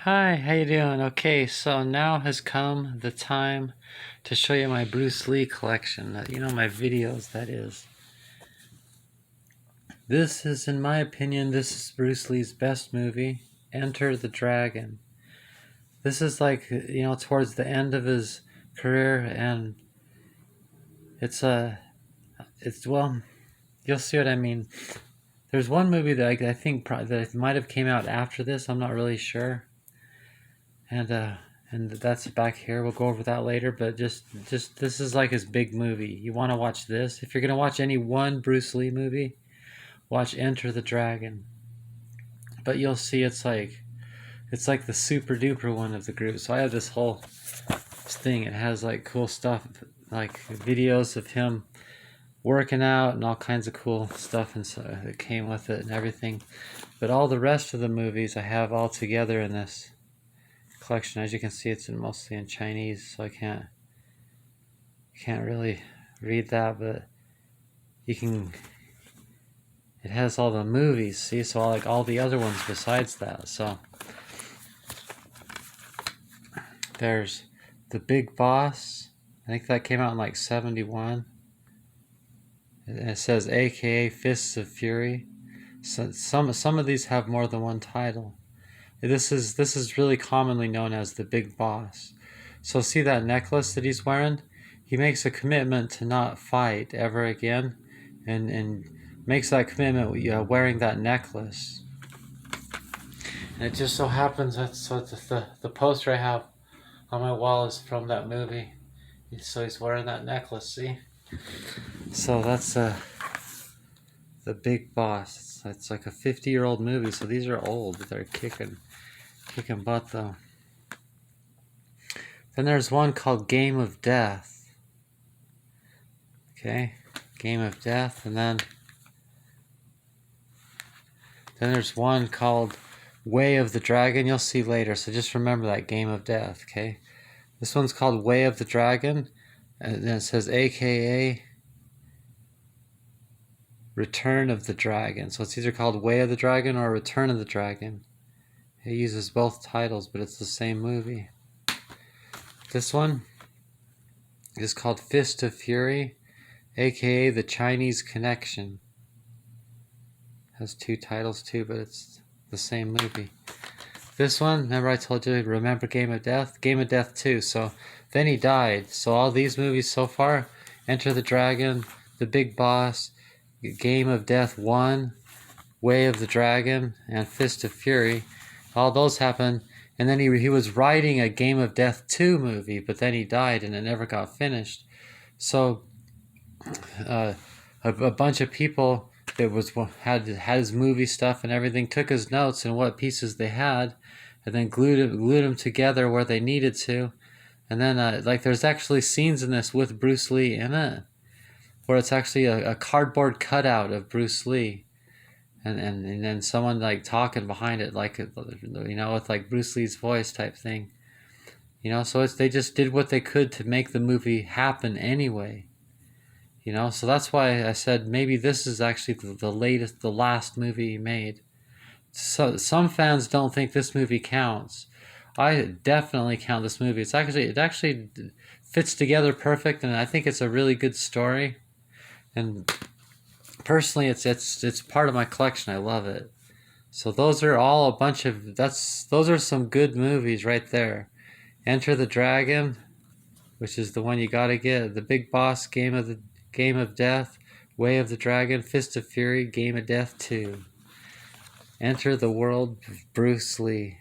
Hi, how you doing? Okay, so now has come the time to show you my Bruce Lee collection. My videos, that is. This is, in my opinion, this is Bruce Lee's best movie, Enter the Dragon. This is like, towards the end of his career, and it's well, you'll see what I mean. There's one movie that I think that might have came out after this, I'm not really sure. And that's back here. We'll go over that later, but just this is like his big movie. You want to watch this? If you're gonna watch any one Bruce Lee movie, watch Enter the Dragon. But you'll see it's like the super duper one of the group. So I have this whole thing. It has like cool stuff, like videos of him working out and all kinds of cool stuff, and so it came with it and everything. But all the rest of the movies I have all together in this collection. As you can see, it's mostly in Chinese, so I can't really read that, but you can. It has all the movies, see, so like all the other ones besides that. So there's The Big Boss. I think that came out in like 71. And it says AKA Fists of Fury. So some of these have more than one title. This is really commonly known as The Big Boss. So see that necklace that he's wearing? He makes a commitment to not fight ever again, and makes that commitment wearing that necklace. And it just so happens that the poster I have on my wall is from that movie. So he's wearing that necklace, see? So that's The Big Boss. It's like a 50-year-old movie, so these are old. They're kicking butt though. Then there's one called Game of Death. Okay, Game of Death, and then there's one called Way of the Dragon. You'll see later, so just remember that, Game of Death. Okay, this one's called Way of the Dragon, and then it says AKA Return of the Dragon. So it's either called Way of the Dragon or Return of the Dragon. It uses both titles, but it's the same movie. This one is called Fist of Fury, aka The Chinese Connection. Has two titles too, but it's the same movie. This one, remember I told you, remember Game of Death? Game of Death 2. So then he died. So all these movies so far, Enter the Dragon, The Big Boss, Game of Death 1, Way of the Dragon, and Fist of Fury, all those happened. And then he was writing a Game of Death 2 movie, but then he died and it never got finished. So a bunch of people that had his movie stuff and everything took his notes and what pieces they had, and then glued them together where they needed to. And then like there's actually scenes in this with Bruce Lee in it, where it's actually a cardboard cutout of Bruce Lee. And then someone like talking behind it, like, with like Bruce Lee's voice type thing, so they just did what they could to make the movie happen anyway, so that's why I said maybe this is actually the last movie he made. So some fans don't think this movie counts. I definitely count this movie. It actually fits together perfect, and I think it's a really good story, and personally, it's part of my collection. I love it. So those are all a bunch of those are some good movies right there. Enter the Dragon, which is the one you gotta get. The Big Boss, Game of Death, Way of the Dragon, Fist of Fury, Game of Death 2. Enter the world of Bruce Lee.